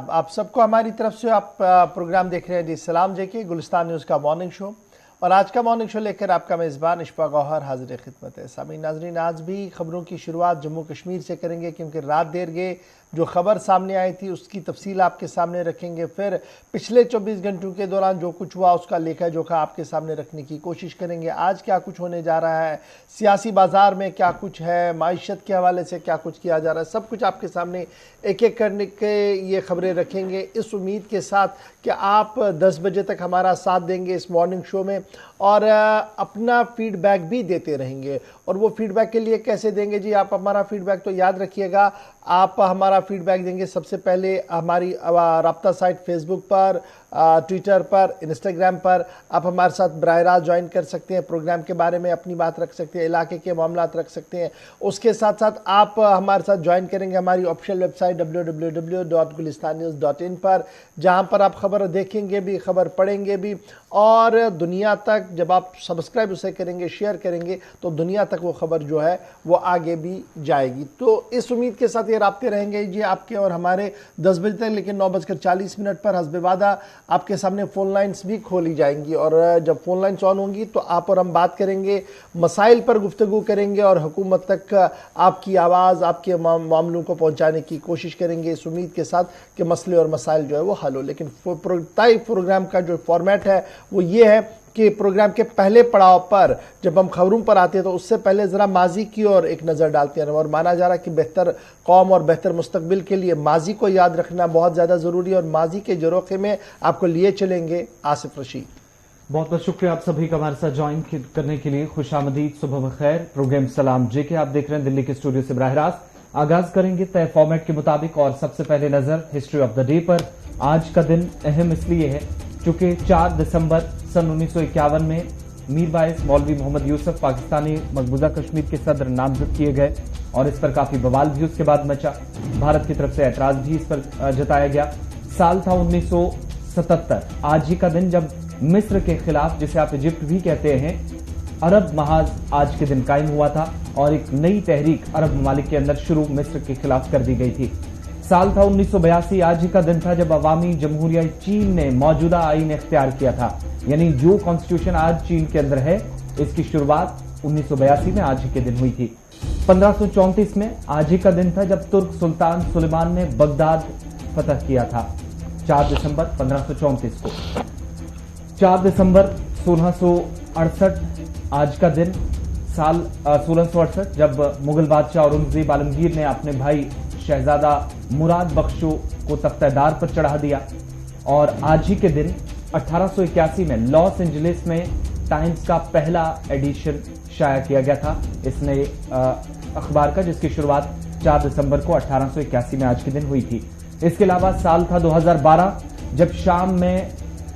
आप सबको हमारी तरफ से आप प्रोग्राम देख रहे हैं जी सलाम जेके गुलिस्तान न्यूज़ का मॉर्निंग शो। और आज का मॉर्निंग शो लेकर आपका मेज़बान इशफा गौहर हाजिर खिदमत है। सामीन नाज़रीन, आज भी खबरों की शुरुआत जम्मू कश्मीर से करेंगे क्योंकि रात देर गए जो खबर सामने आई थी उसकी तफसील आपके सामने रखेंगे। फिर पिछले 24 घंटों के दौरान जो कुछ हुआ उसका लेखा जोखा आपके सामने रखने की कोशिश करेंगे। आज क्या कुछ होने जा रहा है, सियासी बाज़ार में क्या कुछ है, माइशत के हवाले से क्या कुछ किया जा रहा है, सब कुछ आपके सामने एक एक करने के ये खबरें रखेंगे, इस उम्मीद के साथ कि आप 10 बजे तक हमारा साथ देंगे इस मॉर्निंग शो में और अपना फीडबैक भी देते रहेंगे। और वो फीडबैक के लिए कैसे देंगे जी, आप हमारा फीडबैक तो याद रखिएगा, आप हमारा फीडबैक देंगे सबसे पहले हमारी राब्ता साइट फेसबुक पर, ट्विटर पर, इंस्टाग्राम पर। आप हमारे साथ बराह रास्त ज्वाइन कर सकते हैं, प्रोग्राम के बारे में अपनी बात रख सकते हैं, इलाके के मामलात रख सकते हैं। उसके साथ साथ आप हमारे साथ ज्वाइन करेंगे हमारी ऑफिशियल वेबसाइट www.gulistannews.in पर, जहां पर आप खबर देखेंगे भी, खबर पढ़ेंगे भी और दुनिया तक जब आप सब्सक्राइब उसे करेंगे, शेयर करेंगे तो दुनिया तक वो खबर जो है वो आगे भी जाएगी। तो इस उम्मीद के साथ ये राब्ते रहेंगे जी आपके और हमारे 10 बजे तक, लेकिन 9:40 पर हस्बे वादा आपके सामने फ़ोन लाइन्स भी खोली जाएंगी। और जब फ़ोन लाइन्स ऑन होंगी तो आप और हम बात करेंगे, मसाइल पर गुफ्तगू करेंगे और हुकूमत तक आपकी आवाज़, आपके मामलों को पहुँचाने की कोशिश करेंगे इस उम्मीद के साथ कि मसले और मसाइल जो है वो हल हो। लेकिन तय प्रोग्राम का जो फॉर्मेट है वो ये है कि प्रोग्राम के पहले पड़ाव पर जब हम खबरों पर आते हैं तो उससे पहले ज़रा माजी की ओर एक नज़र डालते हैं। और माना जा रहा है कि बेहतर कौम और बेहतर मुस्तकबिल के लिए माजी को याद रखना बहुत ज़्यादा ज़रूरी है और माजी के जरोखे में आपको लिए चलेंगे आसिफ रशीद। बहुत बहुत शुक्रिया आप सभी का हमारे साथ ज्वाइन करने के लिए। खुशामदीद, सुबह बखैर। प्रोग्राम सलाम जेके आप देख रहे हैं दिल्ली के स्टूडियो से बराह रास्त। आगाज करेंगे तय फॉर्मेट के मुताबिक और सबसे पहले नजर हिस्ट्री ऑफ द डे पर। आज का दिन अहम इसलिए है चूंकि 4 दिसंबर सन 1951 में मीर बाइस मौलवी मोहम्मद यूसुफ पाकिस्तानी मकबूजा कश्मीर के सदर नामजद किए गए और इस पर काफी बवाल भी उसके बाद मचा। भारत की तरफ से एतराज भी इस पर जताया गया। साल था 1977। आज ही का दिन जब मिस्र के खिलाफ, जिसे आप इजिप्ट भी कहते हैं, अरब महाज आज के दिन कायम हुआ था और एक नई तहरीक अरब ममालिक के अंदर शुरू मिस्र के खिलाफ कर दी गई थी। साल था 1982। आज ही का दिन था जब अवामी जमहूरिया चीन ने मौजूदा आईन इख्तियार किया था, यानी जो कॉन्स्टिट्यूशन आज चीन के अंदर है इसकी शुरुआत 1982 में आज ही के दिन हुई थी। 1534 में आज ही का दिन था जब तुर्क सुल्तान सुलेमान ने बगदाद फतह किया था। 4 दिसंबर 1534 को। 4 दिसंबर 1668 आज का दिन, साल 1668 जब मुगल बादशाह औरंगजेब आलमगीर ने अपने भाई शहजादा मुराद बख्शो को तख्तेदार पर चढ़ा दिया। और आज ही के दिन 1881 में लॉस एंजलिस में टाइम्स का पहला एडिशन शाया किया गया था इस नए अखबार का, जिसकी शुरुआत 4 दिसंबर को 1881 में आज के दिन हुई थी। इसके अलावा साल था 2012 जब शाम में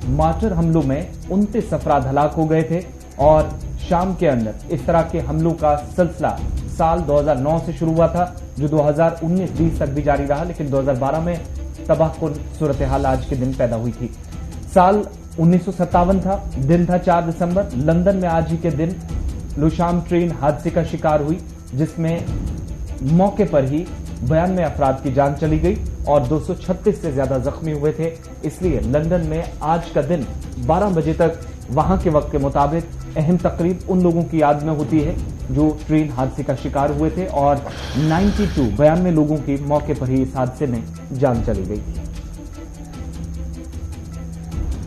मार्टर हमलों में 29 अफराद हलाक हो गए थे और शाम के अंदर इस तरह के हमलों का सिलसिला साल 2009 से शुरू हुआ था जो 2019-20 तक भी जारी रहा, लेकिन 2012 में तबाहकुन सूरत हाल आज के दिन पैदा हुई थी। साल 1957 था, दिन था 4 दिसंबर। लंदन में आज ही के दिन लुशाम ट्रेन हादसे का शिकार हुई जिसमें मौके पर ही 92 अफराद की जान चली गई और 236 से ज्यादा जख्मी हुए थे। इसलिए लंदन में आज का दिन 12 बजे तक वहां के वक्त के मुताबिक अहम तकरीब उन लोगों की याद में होती है जो ट्रेन हादसे का शिकार हुए थे और 92 लोगों की मौके पर ही इस हादसे में जान चली गई थी।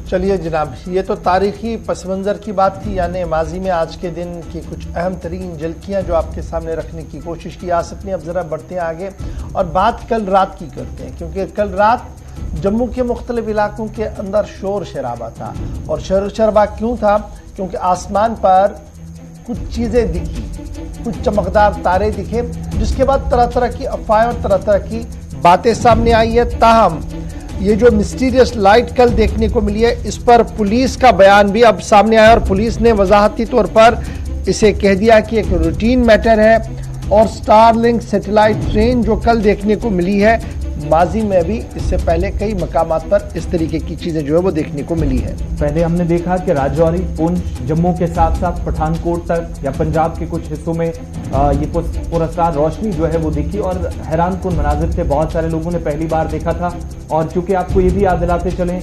चलिए जनाब, ये तो तारीखी पस मंज़र की बात थी, यानी माजी में आज के दिन की कुछ अहम तरीन झलकियाँ जो आपके सामने रखने की कोशिश की। आसिफ ने अब ज़रा बढ़ते हैं आगे और बात कल रात की करते हैं, क्योंकि कल रात जम्मू के मुख्तलिफ इलाकों के अंदर शोर शराबा था। और शोर शराबा क्यों था? क्योंकि आसमान पर कुछ चीज़ें दिखी, कुछ चमकदार तारे दिखे, जिसके बाद तरह तरह की अफवाहें और तरह तरह की बातें सामने आई है। ताहम ये जो मिस्टीरियस लाइट कल देखने को मिली है, इस पर पुलिस का बयान भी अब सामने आया और पुलिस ने वजाहती तौर पर इसे कह दिया कि एक रूटीन मैटर है और स्टारलिंक सैटेलाइट ट्रेन जो कल देखने को मिली है माजी में भी इससे पहले कई मकामात पर इस तरीके की चीजें जो है वो देखने को मिली है। पहले हमने देखा कि राजौरी, पुंछ, जम्मू के साथ साथ पठानकोट तक या पंजाब के कुछ हिस्सों में ये पुरस्कार रोशनी जो है वो दिखी और हैरानकुन मनाजिर थे। बहुत सारे लोगों ने पहली बार देखा था। और चूंकि आपको ये भी याद दिलाते चलें,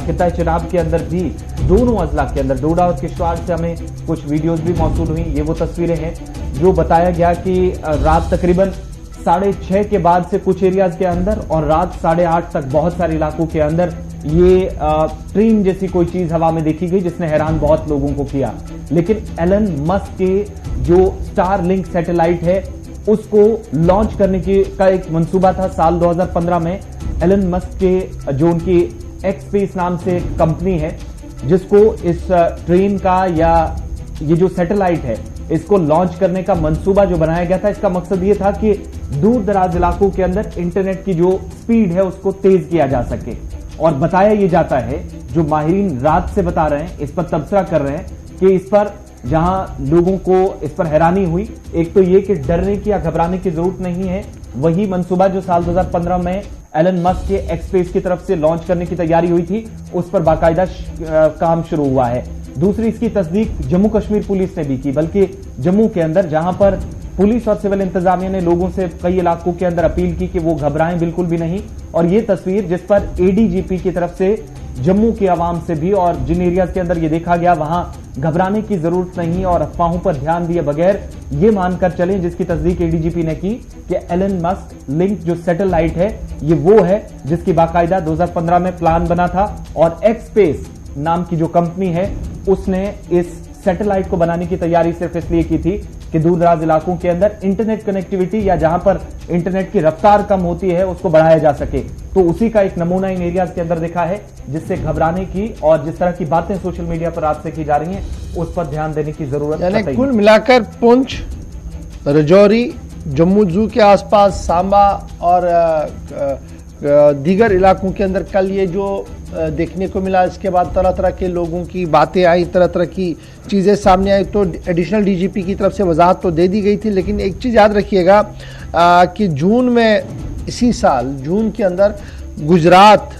खिताए चिनाब के अंदर भी दोनों अजला के अंदर डोडा और किश्तवाड़ से हमें कुछ वीडियोज भी मौसूल हुई। ये वो तस्वीरें हैं जो बताया गया कि रात तकरीबन 6:30 के बाद से कुछ एरियाज के अंदर और रात 8:30 तक बहुत सारे इलाकों के अंदर ये ट्रेन जैसी कोई चीज हवा में देखी गई, जिसने हैरान बहुत लोगों को किया। लेकिन एलन मस्क के जो स्टारलिंक सैटेलाइट है उसको लॉन्च करने का एक मंसूबा था साल 2015 में। एलन मस्क के जो उनकी एक्सपेस नाम से कंपनी है, जिसको इस ट्रेन का या ये जो सैटेलाइट है इसको लॉन्च करने का मंसूबा जो बनाया गया था, इसका मकसद ये था कि दूर दराज इलाकों के अंदर इंटरनेट की जो स्पीड है उसको तेज किया जा सके। और बताया ये जाता है, जो माहिरीन रात से बता रहे हैं, इस पर तबसरा कर रहे हैं कि इस पर जहां लोगों को इस पर हैरानी हुई, एक तो ये कि डरने की या घबराने की जरूरत नहीं है। वही मंसूबा जो साल 2015 में एलन मस्क के एक्सपेस की तरफ से लॉन्च करने की तैयारी हुई थी, उस पर बाकायदा काम शुरू हुआ है। दूसरी, इसकी तस्दीक जम्मू कश्मीर पुलिस ने भी की, बल्कि जम्मू के अंदर जहां पर पुलिस और सिविल इंतजामिया ने लोगों से कई इलाकों के अंदर अपील की कि वो घबराएं बिल्कुल भी नहीं। और ये तस्वीर जिस पर एडीजीपी की तरफ से जम्मू के आवाम से भी और जिन एरियाज के अंदर ये देखा गया वहां घबराने की जरूरत नहीं और अफवाहों पर ध्यान दिए बगैर ये मानकर चलें, जिसकी तस्दीक एडीजीपी ने की कि एलन मस्क लिंक जो सैटेलाइट है ये वो है जिसकी बाकायदा 2015 में प्लान बना था। और एक्सपेस नाम की जो कंपनी है उसने इस सैटेलाइट को बनाने की तैयारी सिर्फ इसलिए की थी कि दूर दराज इलाकों के अंदर इंटरनेट कनेक्टिविटी या जहां पर इंटरनेट की रफ्तार कम होती है उसको बढ़ाया जा सके। तो उसी का एक नमूना इन एरियाज के अंदर देखा है, जिससे घबराने की और जिस तरह की बातें सोशल मीडिया पर रात से की जा रही हैं उस पर ध्यान देने की जरूरत है। कुल मिलाकर पुंछ, राजौरी, जम्मू जू के आसपास, सांबा और दीगर इलाकों के अंदर कल ये जो देखने को मिला, इसके बाद तरह तरह के लोगों की बातें आई, तरह तरह की चीज़ें सामने आई। तो एडिशनल डीजीपी की तरफ से वजाहत तो दे दी गई थी, लेकिन एक चीज़ याद रखिएगा कि जून में, इसी साल जून के अंदर गुजरात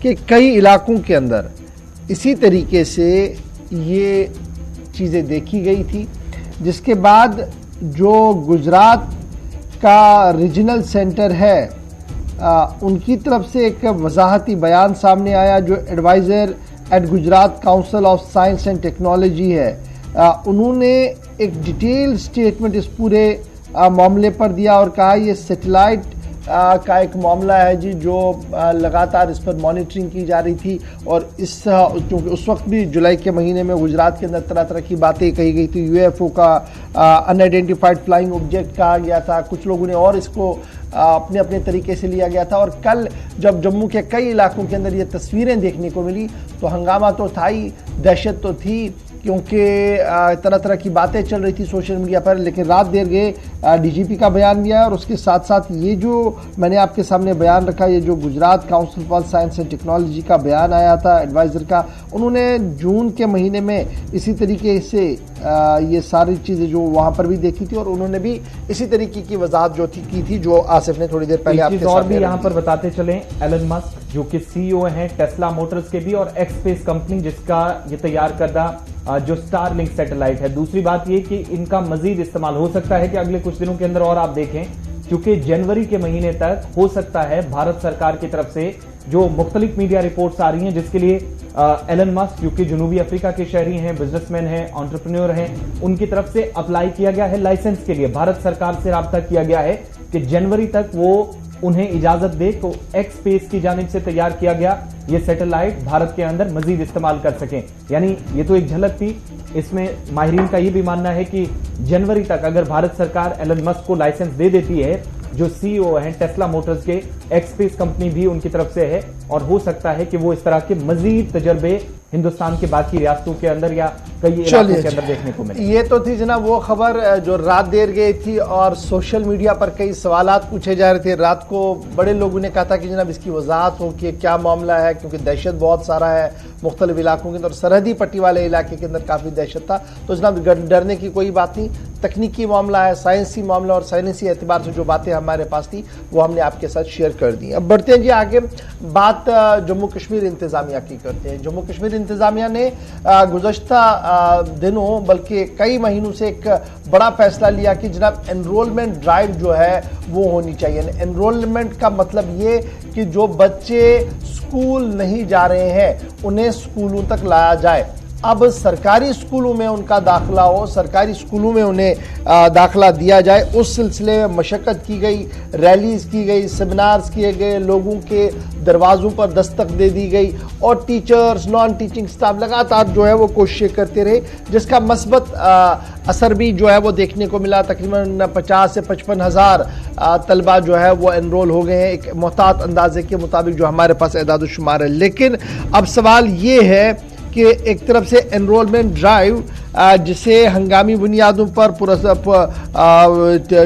के कई इलाकों के अंदर इसी तरीके से ये चीज़ें देखी गई थी, जिसके बाद जो गुजरात का रीजनल सेंटर है उनकी तरफ से एक वजाहती बयान सामने आया। जो adviser at Gujarat council of science and technology है, उन्होंने एक डिटेल स्टेटमेंट इस पूरे मामले पर दिया और कहा ये सैटेलाइट का एक मामला है जी, जो लगातार इस पर मॉनिटरिंग की जा रही थी। और क्योंकि उस वक्त भी जुलाई के महीने में गुजरात के अंदर तरह तरह की बातें कही गई थी, यूएफओ का अनआइडेंटिफाइड फ्लाइंग ऑब्जेक्ट कहा गया था, कुछ लोगों ने और इसको अपने अपने तरीके से लिया गया था। और कल जब जम्मू के कई इलाकों के अंदर ये तस्वीरें देखने को मिली तो हंगामा तो था ही, दहशत तो थी, क्योंकि तरह तरह की बातें चल रही थी सोशल मीडिया पर। लेकिन रात देर गए डीजीपी का बयान भी आया और उसके साथ साथ ये जो मैंने आपके सामने बयान रखा, ये जो Gujarat council for science and technology का बयान आया था एडवाइज़र का, उन्होंने जून के महीने में इसी तरीके से ये सारी चीज़ें जो वहाँ पर भी देखी थी और उन्होंने भी इसी तरीके की वजाहत जो थी की थी, जो आसिफ ने थोड़ी देर पहले आपके और भी यहाँ पर बताते चले। एलन मस्क जो कि सीईओ हैं टेस्ला मोटर्स के भी, और एक्सपेस कंपनी जिसका ये तैयार करदा जो स्टारलिंक सैटेलाइट है। दूसरी बात ये कि इनका मजीद इस्तेमाल हो सकता है कि अगले कुछ दिनों के अंदर, और आप देखें क्योंकि जनवरी के महीने तक हो सकता है भारत सरकार की तरफ से जो मुख्तलिफ मीडिया रिपोर्ट्स आ रही हैं, जिसके लिए एलन मस्क जो कि जनूबी अफ्रीका के शहरी हैं, बिजनेसमैन हैं, एंटरप्रेन्योर हैं, उनकी तरफ से अप्लाई किया गया है लाइसेंस के लिए। भारत सरकार से राब्ता किया गया है कि जनवरी तक वो उन्हें इजाजत दे तो एक्सपेस की जानिब से तैयार किया गया ये सैटेलाइट भारत के अंदर मजीद इस्तेमाल कर सकें। यानी ये तो एक झलक थी, इसमें माहिरीन का ये भी मानना है कि जनवरी तक अगर भारत सरकार एलन मस्क को लाइसेंस दे देती है, जो सीईओ हैं टेस्ला मोटर्स के, एक्सपेस कंपनी भी उनकी तरफ से है, और हो सकता है कि वो इस तरह के मजीद तजर्बे हिंदुस्तान के बाकी रियासतों के अंदर या कई इलाकों के अंदर देखने को मिले। ये तो थी जनाब वो खबर जो रात देर गई थी और सोशल मीडिया पर कई सवालात पूछे जा रहे थे। रात को बड़े लोगों ने कहा था कि जनाब इसकी वजाहत हो कि क्या मामला है, क्योंकि दहशत बहुत सारा है मुख्तलिफ इलाकों के अंदर, सरहदी पट्टी वाले इलाके के अंदर काफ़ी दहशत था। तो जनाब डरने की कोई बात नहीं, तकनीकी मामला है, साइंसी मामला, और साइंसी एतबार से जो बातें हमारे पास थी वो हमने आपके साथ शेयर कर दी। अब बढ़ते हैं जी आगे, बात जम्मू कश्मीर इंतजामिया की करते हैं। जम्मू कश्मीर इंतजामिया ने गुज़श्ता दिनों बल्कि कई महीनों से एक बड़ा फैसला लिया कि जनाब एनरोलमेंट ड्राइव जो है वो होनी चाहिए। एनरोलमेंट का मतलब ये कि जो बच्चे स्कूल नहीं जा रहे हैं उन्हें स्कूलों तक लाया जाए। अब सरकारी स्कूलों में उनका दाखिला हो, सरकारी स्कूलों में उन्हें दाखिला दिया जाए, उस सिलसिले में मशक्क़त की गई, रैलीज की गई, सेमिनार्स किए गए, लोगों के दरवाज़ों पर दस्तक दे दी गई और टीचर्स, नॉन टीचिंग स्टाफ लगातार जो है वो कोशिशें करते रहे, जिसका मस्बत असर भी जो है वो देखने को मिला। तकरीबन 50 से 55 हज़ार तलबा जो है वो एनरोल हो गए हैं, एक मोहतात अंदाजे के मुताबिक जो हमारे पास एदाद शुमार है। लेकिन अब सवाल ये है कि एक तरफ से एनरोलमेंट ड्राइव जिसे हंगामी बुनियादों पर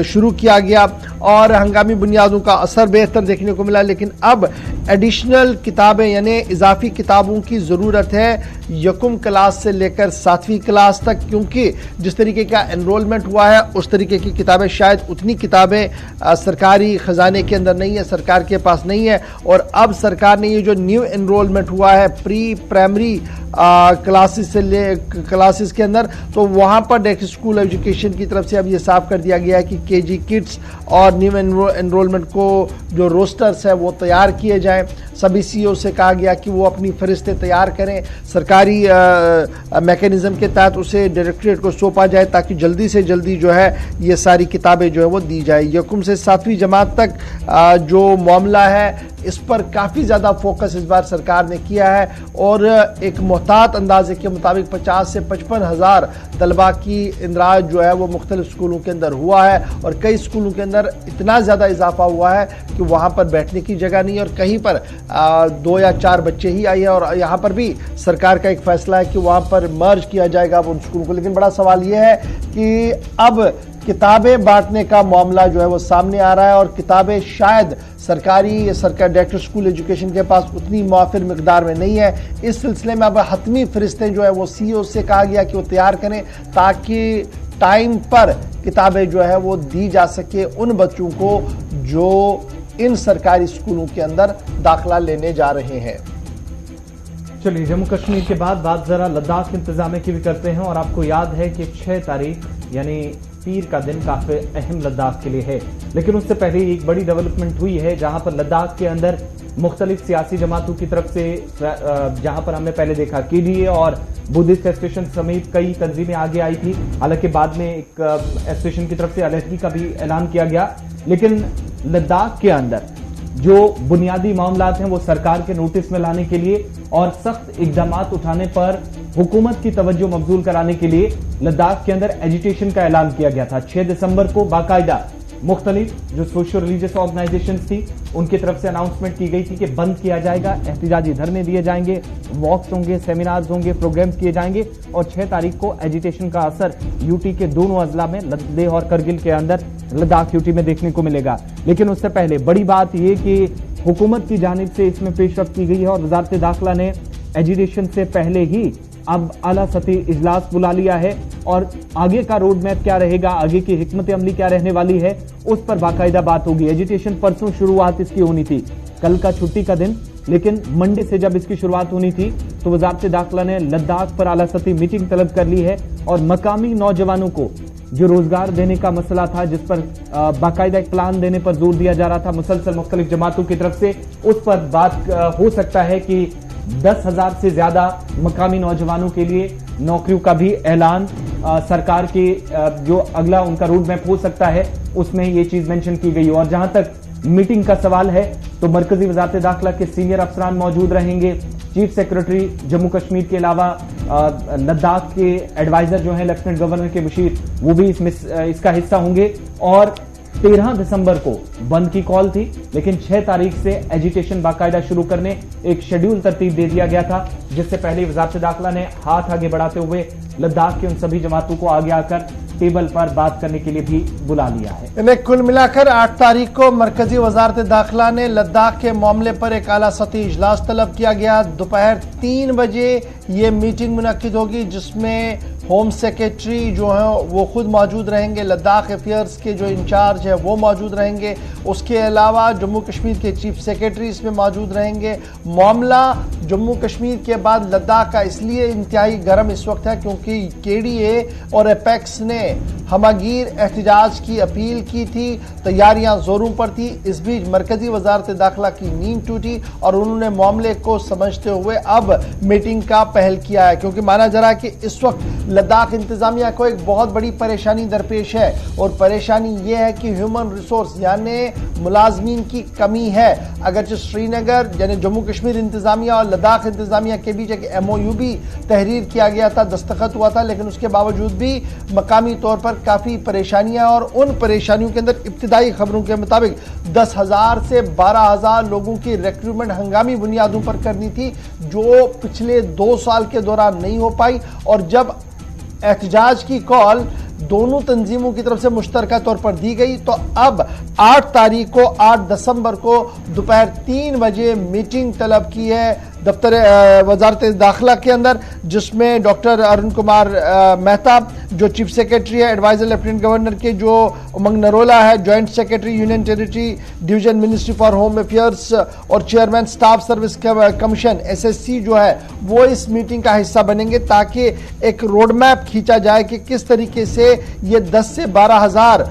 शुरू किया गया और हंगामी बुनियादों का असर बेहतर देखने को मिला, लेकिन अब एडिशनल किताबें यानी इजाफी किताबों की ज़रूरत है यकम क्लास से लेकर 7वीं क्लास तक, क्योंकि जिस तरीके का एनरोलमेंट हुआ है उस तरीके की किताबें शायद उतनी किताबें सरकारी ख़जाने के अंदर नहीं है, सरकार के पास नहीं है। और अब सरकार ने ये जो न्यू एनरोलमेंट हुआ है प्री प्राइमरी क्लासेस के अंदर, तो वहाँ पर डायरेक्ट स्कूल एजुकेशन की तरफ से अब ये साफ कर दिया गया है कि केजी किड्स और न्यू एनरोलमेंट को जो रोस्टर्स है वो तैयार किए जाएं। सभी सीईओ से कहा गया कि वो अपनी फरिश्ते तैयार करें, सरकारी मैकेनिज्म के तहत उसे डायरेक्टरेट को सौंपा जाए ताकि जल्दी से जल्दी जो है ये सारी किताबें जो है वो दी जाए। यकम से 7वीं जमात तक जो मामला है इस पर काफ़ी ज़्यादा फोकस इस बार सरकार ने किया है और एक मोहतात अंदाजे के मुताबिक 50 से 55 हज़ार तलबा की इंदराज जो है वो मुख्तलिफ स्कूलों के अंदर हुआ है और कई स्कूलों के अंदर इतना ज़्यादा इजाफा हुआ है कि वहाँ पर बैठने की जगह नहीं और कहीं पर 2 या 4 बच्चे ही आए हैं। और यहाँ पर भी सरकार का एक फैसला है कि वहाँ पर मर्ज किया जाएगा उन स्कूलों को। लेकिन बड़ा सवाल ये है कि अब किताबें बांटने का मामला जो है वो सामने आ रहा है और किताबें शायद सरकारी डायरेक्टर स्कूल एजुकेशन के पास उतनी मुआफिर मिकदार में नहीं है। इस सिलसिले में अब हतमी फरिश्ते जो है वो सीईओ से कहा गया कि वो तैयार करें ताकि टाइम पर किताबें जो है वो दी जा सके उन बच्चों को जो इन सरकारी स्कूलों के अंदर दाखिला लेने जा रहे हैं। चलिए, जम्मू कश्मीर के बाद बात जरा लद्दाख इंतजामिया की भी करते हैं और आपको याद है कि 6 तारीख यानी पीर का दिन काफी अहम लद्दाख के लिए है। लेकिन उससे पहले एक बड़ी डेवलपमेंट हुई है जहां पर लद्दाख के अंदर मुख्तलिफ सियासी जमातों की तरफ से, जहां पर हमने पहले देखा केडीए और बुद्धिस्ट एसोसिएशन समेत कई तंजीमें आगे आई थी। हालांकि बाद में एक एसोसिएशन की तरफ से अलहदगी का भी ऐलान किया गया। लेकिन लद्दाख के अंदर जो बुनियादी मामलात हैं वो सरकार के नोटिस में लाने के लिए और सख्त इकदामात उठाने पर हुकूमत की तवज्जो मबजूल कराने के लिए लद्दाख के अंदर एजिटेशन का ऐलान किया गया था। 6 दिसंबर को बाकायदा मुख्तलिफ जो सोशल रिलीजियस ऑर्गेनाइजेशन थी उनकी तरफ से अनाउंसमेंट की गई थी कि बंद किया जाएगा, एहतिजाजी धरने दिए जाएंगे, वॉक्स होंगे, सेमिनार्स होंगे, प्रोग्राम्स किए जाएंगे और 6 तारीख को एजिटेशन का असर यूटी के दोनों अजला में लेह और करगिल के अंदर लद्दाख यूटी में देखने को मिलेगा। लेकिन उससे पहले बड़ी बात यह कि हुकूमत की जानिब से इसमें पेशरफ्त की गई है और वजारत दाखिला ने एजिटेशन से पहले ही अब आला सतही इजलास बुला लिया है और आगे का रोड मैप क्या रहेगा, आगे की हिकमत अमली क्या रहने वाली है, उस पर बाकायदा बात होगी। एजिटेशन परसों शुरुआत इसकी होनी थी, कल का छुट्टी का दिन, लेकिन मंडे से जब इसकी शुरुआत होनी थी तो वजारत दाखिला ने लद्दाख पर आला सतही मीटिंग तलब कर ली है और मकामी नौजवानों को जो रोजगार देने का मसला था, जिस पर बाकायदा एक प्लान देने पर जोर दिया जा रहा था मुसलसल मुख्तलिफ जमातों की तरफ से, उस पर बात हो सकता है कि 10,000 से ज्यादा मकामी नौजवानों के लिए नौकरियों का भी ऐलान सरकार के जो अगला उनका रोड मैप हो सकता है उसमें ये चीज मेंशन की गई। और जहां तक मीटिंग का सवाल है तो मरकजी वजारत दाखिला के सीनियर अफसरान मौजूद रहेंगे। चीफ सेक्रेटरी जम्मू कश्मीर के अलावा लद्दाख के एडवाइजर जो हैं लेफ्टिनेंट गवर्नर के मुशीर, वो भी इसका हिस्सा होंगे। और 13 दिसंबर को बंद की कॉल थी, लेकिन 6 तारीख से एजिटेशन बाकायदा शुरू करने एक शेड्यूल तरतीब दे दिया गया था, जिससे पहले वजारत दाखिला ने हाथ आगे बढ़ाते हुए लद्दाख के उन सभी जमातों को आगे आकर टेबल पर बात करने के लिए भी बुला लिया है। इन्हें कुल मिलाकर 8 तारीख को मरकजी वजारत दाखिला ने लद्दाख के मामले पर एक आला सतही इजलास तलब किया गया। दोपहर 3 बजे ये मीटिंग मुनक्किद होगी, जिसमें होम सेक्रेटरी जो है वो खुद मौजूद रहेंगे, लद्दाख अफेयर्स के जो इंचार्ज है वो मौजूद रहेंगे, उसके अलावा जम्मू कश्मीर के चीफ सेक्रेटरी इसमें मौजूद रहेंगे। मामला जम्मू कश्मीर के बाद लद्दाख का इसलिए इंतहाई गर्म इस वक्त है क्योंकि KDA और एपेक्स ने हमगीर एहतजाज की अपील की थी, तैयारियां जोरों पर थी। इस बीच मरकजी वजारत दाखिला की नींद टूटी और उन्होंने मामले को समझते हुए अब मीटिंग का पहल किया है, क्योंकि माना जा रहा है कि इस वक्त लद्दाख इंतजामिया को एक बहुत बड़ी परेशानी दरपेश है और परेशानी यह है कि ह्यूमन रिसोर्स यानी मुलाजमीन की कमी है। अगरचे श्रीनगर यानी जम्मू कश्मीर इंतजामिया और लद्दाख इंतजामिया के बीच एक MOU भी तहरीर किया गया था, दस्तखत हुआ था, लेकिन उसके बावजूद भी मकामी तौर पर काफी परेशानियां, और उन परेशानियों के अंदर इब्तिदाई खबरों के मुताबिक 10,000 से 12,000 लोगों की रिक्रूटमेंट हंगामी बुनियादों पर करनी थी, जो पिछले 2 साल के दौरान नहीं हो पाई। और जब एहतजाज की कॉल दोनों तंजीमों की तरफ से मुश्तरका तौर पर दी गई, तो अब 8 तारीख को 8 दिसंबर को दोपहर 3 बजे मीटिंग तलब की है दफ्तर वजारत दाखिला के अंदर, जिसमें डॉक्टर अरुण कुमार मेहता जो चीफ सेक्रेटरी है, एडवाइजर लेफ्टिनेंट गवर्नर के जो उमंग नरोला है, joint secretary union territory division ministry for home affairs, और chairman staff service commission SSC जो है वो इस मीटिंग का हिस्सा बनेंगे, ताकि एक रोड मैप खींचा जाए कि किस तरीके से ये 10 से 12,000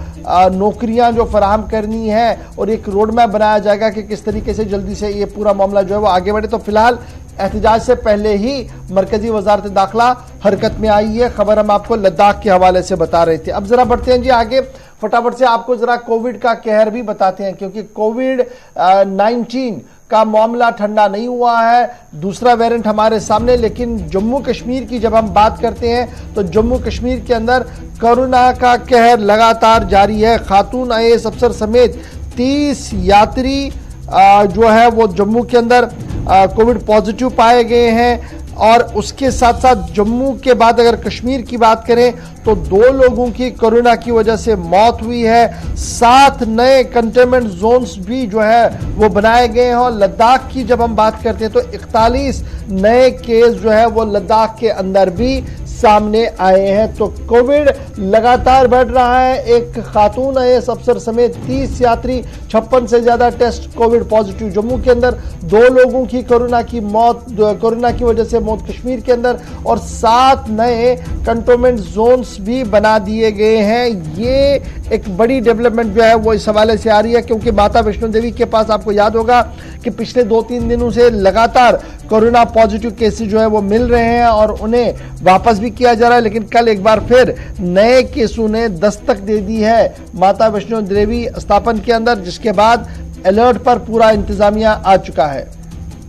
नौकरियां जो फराहम करनी है, और एक रोड मैप बनाया जाएगा कि किस तरीके से जल्दी से ये पूरा मामला जो है वो आगे बढ़े। तो फिलहाल एहतजाज से पहले ही मरकजी वजारत दाखिला हरकत में आई है। खबर हम आपको लद्दाख के हवाले से बता रहे थे। अब जरा बढ़ते हैं जी आगे, फटाफट से आपको जरा कोविड का कहर भी बताते हैं, क्योंकि कोविड-19 का मामला ठंडा नहीं हुआ है, दूसरा वेरिएंट हमारे सामने। लेकिन जम्मू कश्मीर की जब हम बात करते हैं तो जम्मू कश्मीर के अंदर कोरोना का कहर लगातार जारी है। खातून IAS अफसर समेत 30 यात्री जो है वो जम्मू के अंदर कोविड पॉजिटिव पाए गए हैं, और उसके साथ साथ जम्मू के बाद अगर कश्मीर की बात करें तो 2 लोगों की कोरोना की वजह से मौत हुई है। 7 नए कंटेनमेंट जोन्स भी जो है वो बनाए गए हैं, और लद्दाख की जब हम बात करते हैं तो 41 नए केस जो है वो लद्दाख के अंदर भी सामने आए हैं। तो कोविड लगातार बढ़ रहा है। एक खातून IAS अफसर समेत 30 यात्री, 56 से ज्यादा टेस्ट कोविड पॉजिटिव जम्मू के अंदर, 2 लोगों की कोरोना की वजह से मौत कश्मीर के अंदर, और 7 नए कंटेनमेंट जोन्स भी बना दिए गए हैं। ये एक बड़ी डेवलपमेंट जो है वो इस हवाले से आ रही है, क्योंकि माता वैष्णो देवी के पास आपको याद होगा कि पिछले 2-3 दिनों से लगातार कोरोना पॉजिटिव केसेस जो है वो मिल रहे हैं और उन्हें वापस भी किया जा रहा है। लेकिन कल एक बार फिर नए केसों ने दस्तक दे दी है माता वैष्णो देवी स्थापन के अंदर, जिसके बाद अलर्ट पर पूरा इंतजामिया आ चुका है।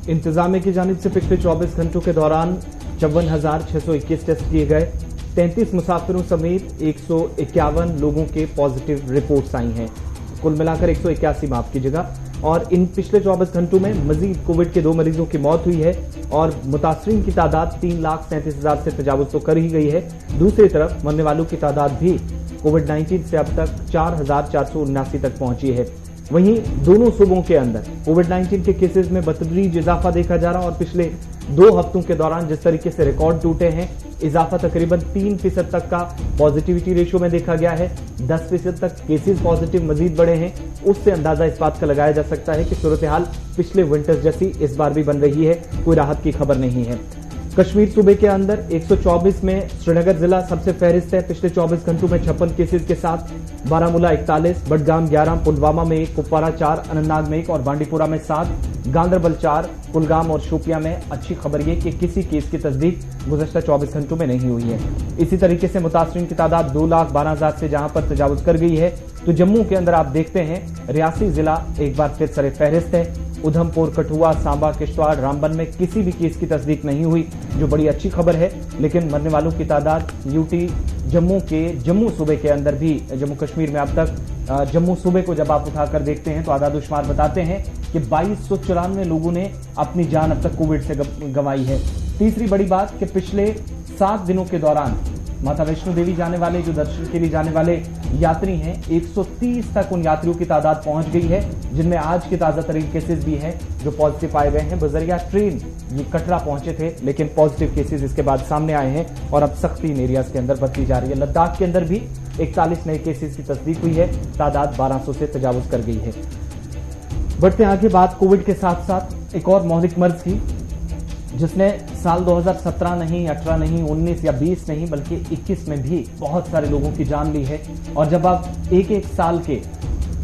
इंतजामिया की जानिब से पिछले 24 घंटों के दौरान 54,621 टेस्ट किए गए। 33 मुसाफिरों समेत 151 लोगों के पॉजिटिव रिपोर्ट्स आई हैं। कुल मिलाकर 181 माफ कीजिएगा। और इन पिछले 24 घंटों में मजीद कोविड के 2 मरीजों की मौत हुई है, और मुतासरीन की तादाद 3,37,000 से तजावुज तो कर ही गई है। दूसरी तरफ मरने वालों की तादाद भी कोविड-19 से अब तक 4,479 तक पहुंची है। वहीं दोनों सूबों के अंदर कोविड-19 के केसेस में बतदरीज इजाफा देखा जा रहा है, और पिछले 2 हफ्तों के दौरान जिस तरीके से रिकॉर्ड टूटे हैं, इजाफा तकरीबन 3% तक का पॉजिटिविटी रेशियो में देखा गया है। 10% तक केसेस पॉजिटिव मजीद बढ़े हैं। उससे अंदाजा इस बात का लगाया जा सकता है कि सूरत हाल पिछले विंटर्स जैसी इस बार भी बन रही है, कोई राहत की खबर नहीं है। कश्मीर सूबे के अंदर 124 में श्रीनगर जिला सबसे फहरिस्त है। पिछले 24 घंटों में 56 केसेस के साथ बारामूला 41, बडगाम 11, पुलवामा में 1, कुपवारा 4, अनंतनाग में 1 और बांडीपुरा में 7, गांदरबल 4, कुलगाम और शोपियां में। अच्छी खबर यह कि किसी केस की तस्दीक गुज़श्ता 24 घंटों में नहीं हुई है। इसी तरीके से मुतासरीन की तादाद 2,12,000 से जहां पर तजावुज कर गई है, तो जम्मू के अंदर आप देखते हैं रियासी जिला एक बार फिर सरे फहरिस्त है। उधमपुर, कठुआ, सांबा, किश्तवाड़, रामबन में किसी भी केस की तस्दीक नहीं हुई, जो बड़ी अच्छी खबर है। लेकिन मरने वालों की तादाद यूटी जम्मू सूबे के अंदर भी, जम्मू कश्मीर में अब तक जम्मू सूबे को जब आप उठाकर देखते हैं तो आदाद-ओ-शुमार बताते हैं कि 2294 लोगों ने अपनी जान अब तक कोविड से गंवाई है। तीसरी बड़ी बात कि पिछले 7 दिनों के दौरान माता वैष्णो देवी जाने वाले, जो दर्शन के लिए जाने वाले यात्री हैं, 130 तक उन यात्रियों की तादाद पहुंच गई है, जिनमें आज के ताजा तरीन केसेस भी हैं जो पॉजिटिव पाए गए हैं। बजरिया ट्रेन ये कटरा पहुंचे थे, लेकिन पॉजिटिव केसेस इसके बाद सामने आए हैं और अब सख्ती इन एरियाज के अंदर बरती जा रही है। लद्दाख के अंदर भी 41 नए केसेस की तस्दीक हुई है, तादाद 1200 से तजावुज कर गई है। बढ़ते आगे बात कोविड के साथ साथ एक और मौलिक मर्ज की, जिसने साल 2017 नहीं, 18 नहीं, 19 या 20 नहीं, बल्कि 21 में भी बहुत सारे लोगों की जान ली है। और जब आप एक एक साल के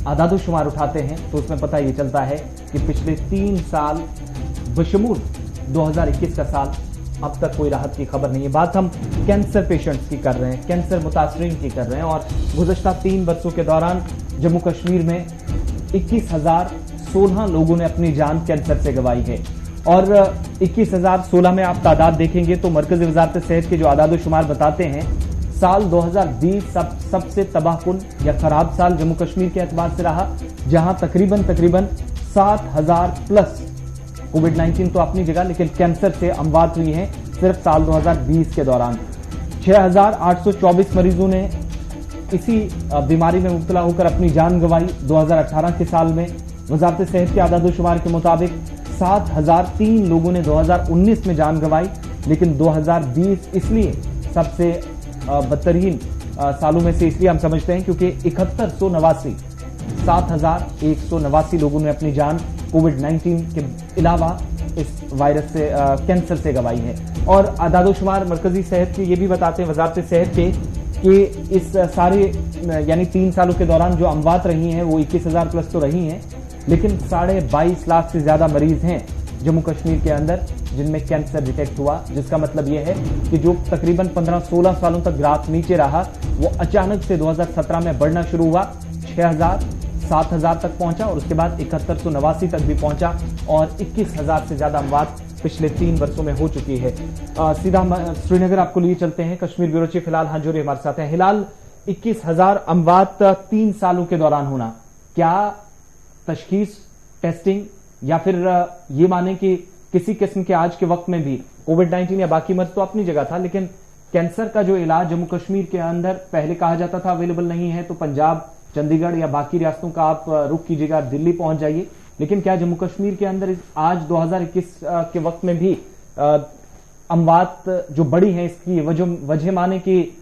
आदादोशुमार उठाते हैं तो उसमें पता ये चलता है कि पिछले 3 साल बशमूल 2021 का साल, अब तक कोई राहत की खबर नहीं है। बात हम कैंसर पेशेंट्स की कर रहे हैं, कैंसर मुतासरीन की कर रहे हैं। और गुज़श्ता 3 वर्षों के दौरान जम्मू कश्मीर में 21,016 लोगों ने अपनी जान कैंसर से गंवाई है। और 21,016 में आप तादाद देखेंगे तो मरकज़ी वज़ारत सेहत के जो आदादोशुमार बताते हैं, साल 2020 सबसे तबाहकुन या खराब साल जम्मू कश्मीर के एतबार से रहा, जहां तकरीबन 7,000 प्लस कोविड-19 तो अपनी जगह, लेकिन कैंसर से अमवात हुई हैं सिर्फ साल 2020 के दौरान। 6,824 मरीजों ने इसी बीमारी में मुब्तला होकर अपनी जान गंवाई 2018 के साल में। वज़ारत सेहत के आदादोशुमार के मुताबिक 7,003 लोगों ने 2019 में जान गंवाई, लेकिन 2020 इसलिए सबसे बदतरीन सालों में से इसलिए हम समझते हैं क्योंकि 7,189 लोगों ने अपनी जान कोविड-19 के अलावा इस वायरस से, कैंसर से गंवाई है। और आदादोशुमार मरकजी सेहत के ये भी बताते हैं, वजारत सेहत के, कि इस सारे यानी 3 सालों के दौरान जो अमवात रही हैं वो 21,000 प्लस तो रही हैं, लेकिन 22.5 लाख से ज्यादा मरीज हैं जम्मू कश्मीर के अंदर जिनमें कैंसर डिटेक्ट हुआ, जिसका मतलब यह है कि जो तकरीबन 15-16 सालों तक ग्राफ नीचे रहा वो अचानक से 2017 में बढ़ना शुरू हुआ, 6,000 7,000 तक पहुंचा और उसके बाद 7189 तक भी पहुंचा और 21,000 से ज्यादा अमवात पिछले 3 वर्षों में हो चुकी है। सीधा श्रीनगर आपको लिए चलते हैं, कश्मीर ब्यूरो चीफ हिलाल हांजूरी हमारे साथ हैं। हिलाल, 21,000 अमवात 3 सालों के दौरान होना, क्या तशखीस, टेस्टिंग या फिर ये माने कि किसी किस्म के आज के वक्त में भी कोविड-19 या बाकी मर्ज तो अपनी जगह था, लेकिन कैंसर का जो इलाज जम्मू कश्मीर के अंदर पहले कहा जाता था अवेलेबल नहीं है, तो पंजाब, चंडीगढ़ या बाकी रियासतों का आप रुख कीजिएगा, दिल्ली पहुंच जाइए, लेकिन क्या जम्मू कश्मीर के अंदर आज 2021 के वक्त में भी अमवात जो बढ़ी है इसकी वजह माने कि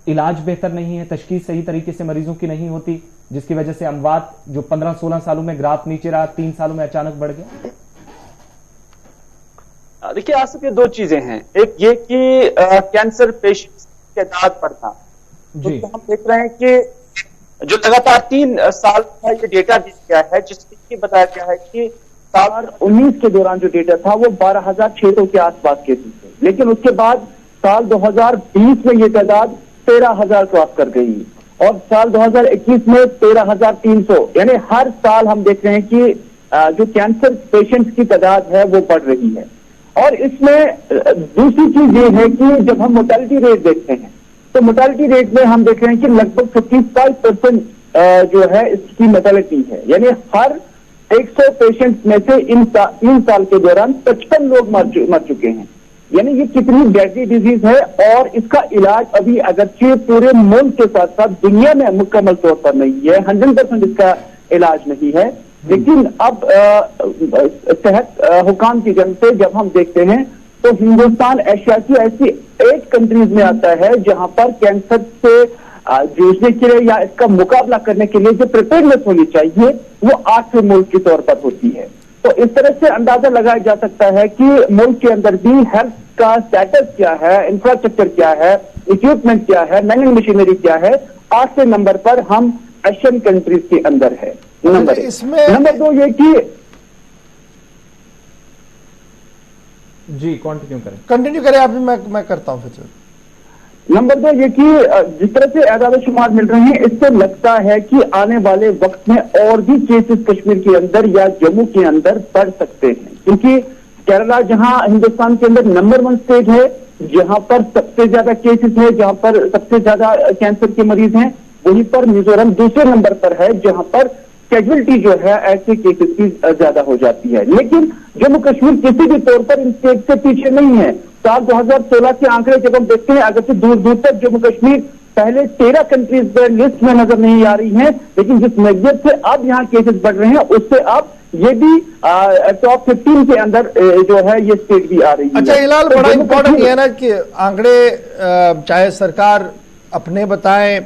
इलाज बेहतर नहीं है, तशखीस सही तरीके से मरीजों की नहीं होती, जिसकी वजह से अमवात जो 15-16 सालों में ग्राफ नीचे रहा 3 सालों में अचानक बढ़ गया? देखिए आसिफ, ये 2 चीजें हैं। एक ये कि कैंसर पेशेंट्स की तादाद बढ़ना, तो हम देख रहे हैं कि जो लगातार 3 साल का ये डेटा दिया गया है, जिसमें ये बताया गया है कि साल 19 के दौरान जो डेटा था वो 12,600 के आसपास केसेस थे, लेकिन उसके बाद साल 2020 में ये तादाद 13,000 क्रॉस कर गई और साल 2021 में 13,300, यानी हर साल हम देख रहे हैं कि जो कैंसर पेशेंट्स की तादाद है वो बढ़ रही है। और इसमें दूसरी चीज ये है कि जब हम मोर्टेलिटी रेट देखते हैं तो मोर्टेलिटी रेट में हम देख रहे हैं कि लगभग 55% जो है इसकी मोर्टेलिटी है, यानी हर 100 पेशेंट्स में से इन 3 साल के दौरान 55 लोग मर चुके हैं। यानी ये कितनी डेडली डिजीज है और इसका इलाज अभी अगरचे पूरे मुल्क के साथ साथ दुनिया में मुकम्मल तौर पर नहीं है, 100% इसका इलाज नहीं है, लेकिन अब सेहत हुकाम की जंग से जब हम देखते हैं तो हिंदुस्तान एशिया की ऐसी 8 कंट्रीज में आता है जहां पर कैंसर से जूझने के लिए या इसका मुकाबला करने के लिए जो प्रिपेयरनेस होनी चाहिए वो 8वें मुल्क के तौर पर होती है। तो इस तरह से अंदाजा लगाया जा सकता है कि मुल्क के अंदर भी हेल्थ का स्टेटस क्या है, इंफ्रास्ट्रक्चर क्या है, इक्विपमेंट क्या है, मैनेजमेंट मशीनरी क्या है, 8वें नंबर पर हम एशियन कंट्रीज के अंदर है। नंबर 2 ये कि जी कंटिन्यू करें आप भी, मैं करता हूं फिर। नंबर 2 ये कि जिस तरह से आदाद-ओ-शुमार मिल रहे हैं इससे लगता है कि आने वाले वक्त में और भी केसेस कश्मीर के अंदर या जम्मू के अंदर बढ़ सकते हैं, क्योंकि केरला जहां हिंदुस्तान के अंदर नंबर 1 स्टेट है, जहां पर सबसे ज्यादा केसेस है, जहां पर सबसे ज्यादा कैंसर के मरीज हैं, वहीं पर मिजोरम दूसरे नंबर पर है जहां पर कैजुअलिटी जो है ऐसे केसेस की ज्यादा हो जाती है। लेकिन जम्मू कश्मीर किसी भी तौर पर इन स्टेट से पीछे नहीं है। साल 2016 के आंकड़े जब हम देखते हैं, अगर से दूर दूर तक जम्मू कश्मीर पहले 13 कंट्रीज लिस्ट में नजर नहीं आ रही हैं, लेकिन जिस नजरिए से अब यहाँ केसेस बढ़ रहे हैं उससे अब ये भी टॉप 15 के अंदर जो है ये स्टेट भी आ रही है। अच्छा हिलाल, बड़ा इंपॉर्टेंट ये है ना कि आंकड़े चाहे सरकार अपने बताएं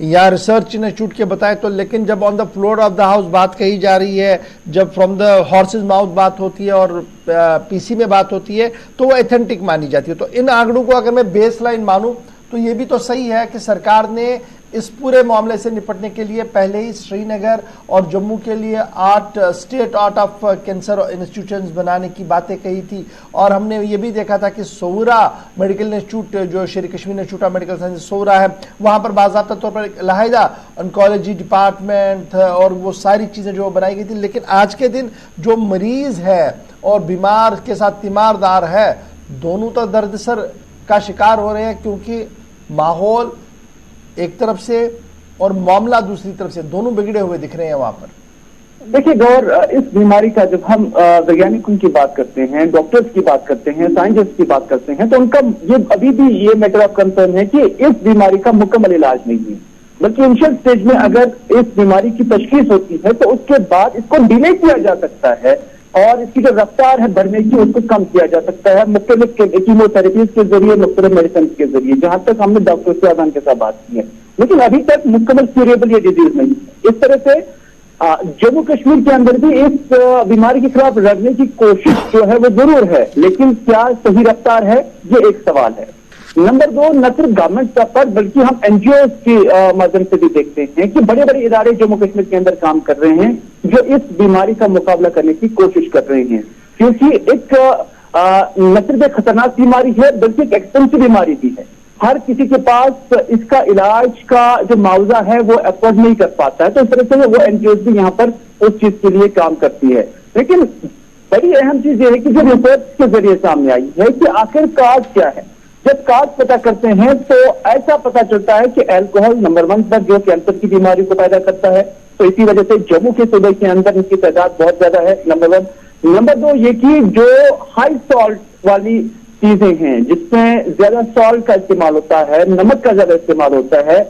या रिसर्च इंस्टीट्यूट के बताएं, तो लेकिन जब on the floor of the house बात कही जा रही है, जब फ्रॉम द हॉर्सेज माउथ बात होती है और पीसी में बात होती है, तो वो एथेंटिक मानी जाती है। तो इन आंकड़ों को अगर मैं बेस लाइन मानूं तो ये भी तो सही है कि सरकार ने इस पूरे मामले से निपटने के लिए पहले ही श्रीनगर और जम्मू के लिए 8 state art of cancer institutions बनाने की बातें कही थी। और हमने ये भी देखा था कि सोरा मेडिकल इंस्टीट्यूट, जो Sher Kashmir institute of medical science Soura है, वहां पर बाकायदा तौर पर अलहदा ऑन्कोलॉजी डिपार्टमेंट और वो सारी चीजें जो बनाई गई थी। लेकिन आज के दिन जो मरीज है और बीमार के साथ तीमारदार है, दोनों तो दर्द-सर का शिकार हो रहे हैं, क्योंकि माहौल एक तरफ से और मामला दूसरी तरफ से, दोनों बिगड़े हुए दिख रहे हैं वहां पर। देखिए गौर, इस बीमारी का जब हम वैज्ञानिकों की बात करते हैं, डॉक्टर्स की बात करते हैं, साइंटिस्ट की बात करते हैं, तो उनका ये अभी भी ये मैटर ऑफ कंसर्न है कि इस बीमारी का मुकम्मल इलाज नहीं है, बल्कि इनिशियल स्टेज में अगर इस बीमारी की तशखीस होती है तो उसके बाद इसको डिले किया जा सकता है और इसकी जो रफ्तार है बढ़ने की उसको कम किया जा सकता है मुख्तलिफ कीमोथेरेपीज के जरिए, मुख्तलिफ मेडिसिन के जरिए, जहां तक हमने डॉक्टर सियादान के साथ बात की है। लेकिन अभी तक मुकम्मल क्यूरेबल ये डिजीज नहीं है। इस तरह से जम्मू कश्मीर के अंदर भी इस बीमारी के खिलाफ लड़ने की कोशिश जो है वो जरूर है, लेकिन क्या सही रफ्तार है, ये एक सवाल है। नंबर 2, न सिर्फ गवर्नमेंट स्तर पर बल्कि हम एनजीओ के माध्यम से भी देखते हैं कि बड़े बड़े इदारे जम्मू कश्मीर के अंदर काम कर रहे हैं जो इस बीमारी का मुकाबला करने की कोशिश कर रहे हैं, क्योंकि एक न सिर्फ एक खतरनाक बीमारी है बल्कि एक एक्सपेंसिव बीमारी भी है। हर किसी के पास इसका इलाज का जो मुआवजा है वो अफोर्ड नहीं कर पाता है, तो इस तरह से वो एनजीओ भी यहाँ पर उस चीज के लिए काम करती है। लेकिन बड़ी अहम चीज ये है कि जो रिसर्च के जरिए सामने आई है कि आखिर काज क्या है। जब काज पता करते हैं तो ऐसा पता चलता है कि अल्कोहल नंबर 1 पर जो कैंसर की बीमारी को पैदा करता है, तो इसी वजह से जम्मू के सूबे के अंदर इनकी तादाद बहुत ज्यादा है, नंबर 1। नंबर 2 ये कि जो हाई सॉल्ट वाली चीजें हैं जिसमें ज्यादा सॉल्ट का इस्तेमाल होता है, नमक का ज्यादा इस्तेमाल होता है,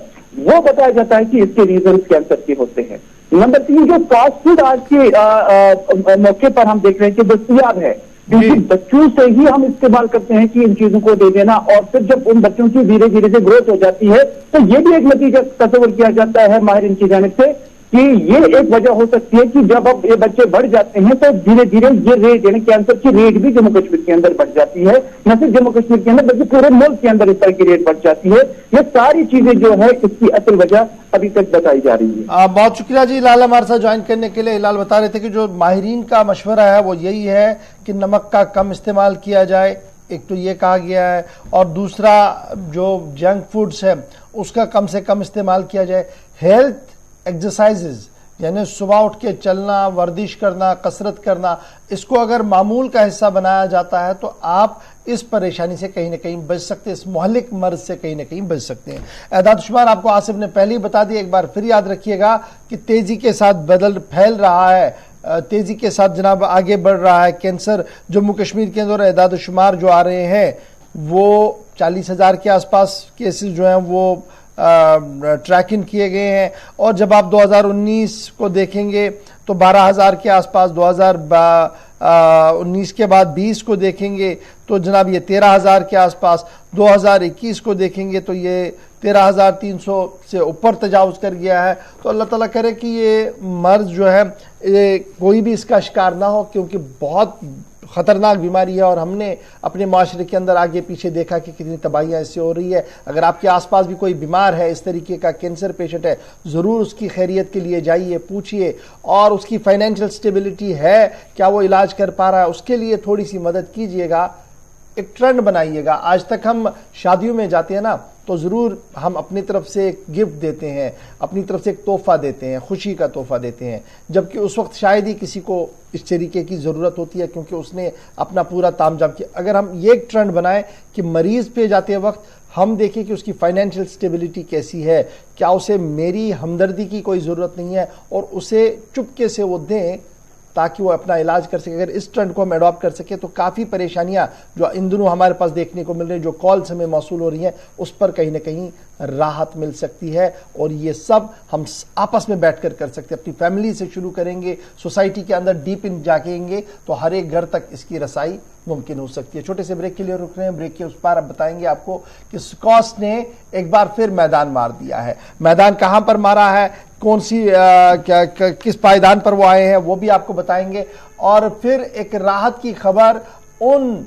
वो बताया जाता है कि इसके रीजन कैंसर के होते हैं। नंबर 3 जो फास्ट फूड आज के मौके पर हम देख रहे हैं कि दस्तयाब है, क्योंकि बच्चों से ही हम इस्तेमाल करते हैं कि इन चीजों को दे देना, और फिर जब उन बच्चों की धीरे धीरे से ग्रोथ हो जाती है तो ये भी एक नतीजा तस्वर किया जाता है माहिरीन की जानिब से कि ये एक वजह हो सकती है कि जब अब ये बच्चे बढ़ जाते हैं तो धीरे धीरे ये रेट यानी कैंसर की रेट भी जम्मू कश्मीर के अंदर बढ़ जाती है, न सिर्फ जम्मू कश्मीर के अंदर बल्कि पूरे मुल्क के अंदर इस तरह की रेट बढ़ जाती है। ये सारी चीजें जो है इसकी असल वजह अभी तक बताई जा रही है। बहुत शुक्रिया जी हिलाल हमारे साथ ज्वाइन करने के लिए। हिलाल बता रहे थे कि जो माहिरीन का मशवरा है वो यही है कि नमक का कम इस्तेमाल किया जाए, एक तो ये कहा गया है, और दूसरा जो जंक फूड्स है उसका कम से कम इस्तेमाल किया जाए। हेल्थ एक्सरसाइजेज यानी सुबह उठ के चलना, वर्जिश करना, कसरत करना, इसको अगर मामूल का हिस्सा बनाया जाता है तो आप इस परेशानी से कहीं ना कहीं बच सकते हैं, इस मोहल्लिक मर्ज से कहीं ना कहीं बच सकते हैं। एदाद शुमार आपको आसिफ ने पहले ही बता दिया, एक बार फिर याद रखिएगा कि तेजी के साथ फैल रहा है, तेजी के साथ जनाब आगे बढ़ रहा है कैंसर। जम्मू कश्मीर के अंदर एदाद शुमार जो आ रहे हैं वो 40,000 के आसपास केसेस जो हैं वो ट्रैकिंग किए गए हैं, और जब आप 2019 को देखेंगे तो 12,000 के आसपास, 2019 के बाद 20 को देखेंगे तो जनाब ये 13,000 के आसपास, 2021 को देखेंगे तो ये 13,300 से ऊपर तजावुज कर गया है। तो अल्लाह ताला करे कि ये मर्ज जो है ये कोई भी इसका शिकार ना हो, क्योंकि बहुत खतरनाक बीमारी है और हमने अपने माशरे के अंदर आगे पीछे देखा कि कितनी तबाहियां इससे हो रही है। अगर आपके आसपास भी कोई बीमार है, इस तरीके का कैंसर पेशेंट है, जरूर उसकी खैरियत के लिए जाइए, पूछिए, और उसकी फाइनेंशियल स्टेबिलिटी है, क्या वो इलाज कर पा रहा है, उसके लिए थोड़ी सी मदद कीजिएगा, एक ट्रेंड बनाइएगा। आज तक हम शादियों में जाते हैं ना तो जरूर हम अपनी तरफ से एक गिफ्ट देते हैं, अपनी तरफ से एक तोहफा देते हैं, खुशी का तोहफा देते हैं, जबकि उस वक्त शायद ही किसी को इस तरीके की जरूरत होती है क्योंकि उसने अपना पूरा तामझाम किया। अगर हम ये एक ट्रेंड बनाएं कि मरीज पे जाते वक्त हम देखें कि उसकी फाइनेंशियल स्टेबिलिटी कैसी है, क्या उसे मेरी हमदर्दी की कोई जरूरत नहीं है, और उसे चुपके से वो दें, ताकि वो अपना इलाज कर सके। अगर इस ट्रेंड को हम अडॉप्ट कर सके तो काफ़ी परेशानियां जो इन दिनों हमारे पास देखने को मिल रही हैं, जो कॉल्स हमें मौसूल हो रही हैं, उस पर कहीं ना कहीं राहत मिल सकती है। और ये सब हम आपस में बैठकर कर सकते हैं, अपनी फैमिली से शुरू करेंगे, सोसाइटी के अंदर डीप इन जाकेंगे तो हर एक घर तक इसकी रसाई मुमकिन हो सकती है। छोटे से ब्रेक के लिए रुक रहे हैं, ब्रेक के उस पार अब बताएंगे आपको कि स्कॉश ने एक बार फिर मैदान मार दिया है। मैदान कहां पर मारा है, कौन सी किस पायदान पर वो आए हैं, वो भी आपको बताएंगे। और फिर एक राहत की खबर उन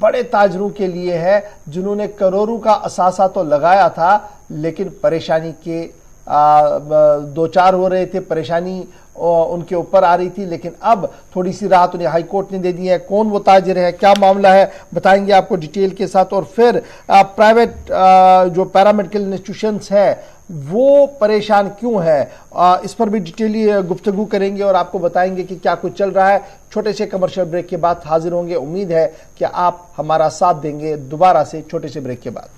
बड़े ताजरों के लिए है जिन्होंने करोड़ों का असासा तो लगाया था लेकिन परेशानी के दो चार हो रहे थे, परेशानी उनके ऊपर आ रही थी, लेकिन अब थोड़ी सी राहत उन्हें हाई कोर्ट ने दे दी है। कौन वो ताजिर है, क्या मामला है, बताएंगे आपको डिटेल के साथ। और फिर प्राइवेट जो पैरामेडिकल इंस्टीट्यूशंस है वो परेशान क्यों है, इस पर भी डिटेली गुफ्तगू करेंगे और आपको बताएंगे कि क्या कुछ चल रहा है। छोटे से कमर्शियल ब्रेक के बाद हाजिर होंगे। उम्मीद है कि आप हमारा साथ देंगे दोबारा से छोटे से ब्रेक के बाद।